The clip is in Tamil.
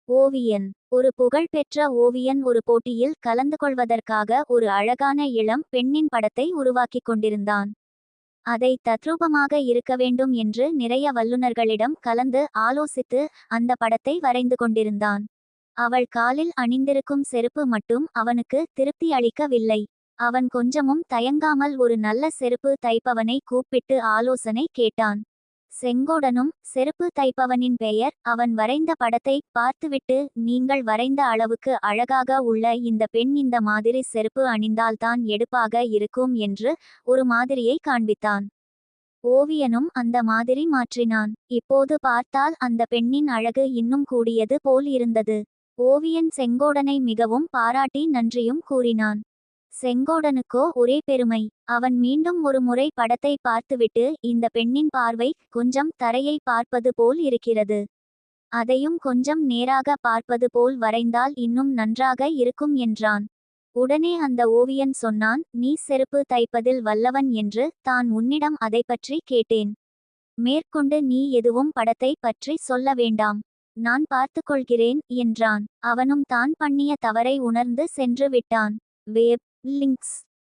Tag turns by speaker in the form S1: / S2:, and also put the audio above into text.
S1: ஓவியன். ஒரு புகழ்பெற்ற ஓவியன் ஒரு போட்டியில் கலந்து கொள்வதற்காக ஒரு அழகான இளம் பெண்ணின் படத்தை உருவாக்கிக் கொண்டிருந்தான். அதை தத்ரூபமாக இருக்க வேண்டும் என்று நிறைய வல்லுநர்களிடம் கலந்து ஆலோசித்து அந்த படத்தை வரைந்து கொண்டிருந்தான். அவள் காலில் அணிந்திருக்கும் செருப்பு மட்டும் அவனுக்கு திருப்தி அளிக்கவில்லை. அவன் கொஞ்சமும் தயங்காமல் ஒரு நல்ல செருப்பு தைப்பவனை கூப்பிட்டு ஆலோசனை கேட்டான். செங்கோடனும் செருப்பு தைப்பவனின் பெயர். அவன் வரைந்த படத்தை பார்த்துவிட்டு, நீங்கள் வரைந்த அளவுக்கு அழகாக உள்ள இந்த பெண் இந்த மாதிரி செருப்பு அணிந்தால்தான் எடுப்பாக இருக்கும் என்று ஒரு மாதிரியை காண்பித்தான். ஓவியனும் அந்த மாதிரி மாற்றினான். இப்போது பார்த்தால் அந்த பெண்ணின் அழகு இன்னும் கூடியது போல் இருந்தது. ஓவியன் செங்கோடனை மிகவும் பாராட்டி நன்றியும் கூறினான். செங்கோடனுக்கோ ஒரே பெருமை. அவன் மீண்டும் ஒரு முறை படத்தை பார்த்துவிட்டு, இந்த பெண்ணின் பார்வை கொஞ்சம் தரையை பார்ப்பது போல் இருக்கிறது. அதையும் கொஞ்சம் நேராக பார்ப்பது போல் வரைந்தால் இன்னும் நன்றாக இருக்கும் என்றான். உடனே அந்த ஓவியன் சொன்னான், நீ செருப்பு தைப்பதில் வல்லவன் என்று தான் உன்னிடம் அதை பற்றி கேட்டேன். மேற்கொண்டு நீ எதுவும் படத்தை பற்றி சொல்ல வேண்டாம். நான் பார்த்துக்கொள்கிறேன் என்றான். அவனும் தான் பண்ணிய தவறை உணர்ந்து சென்று விட்டான். Web links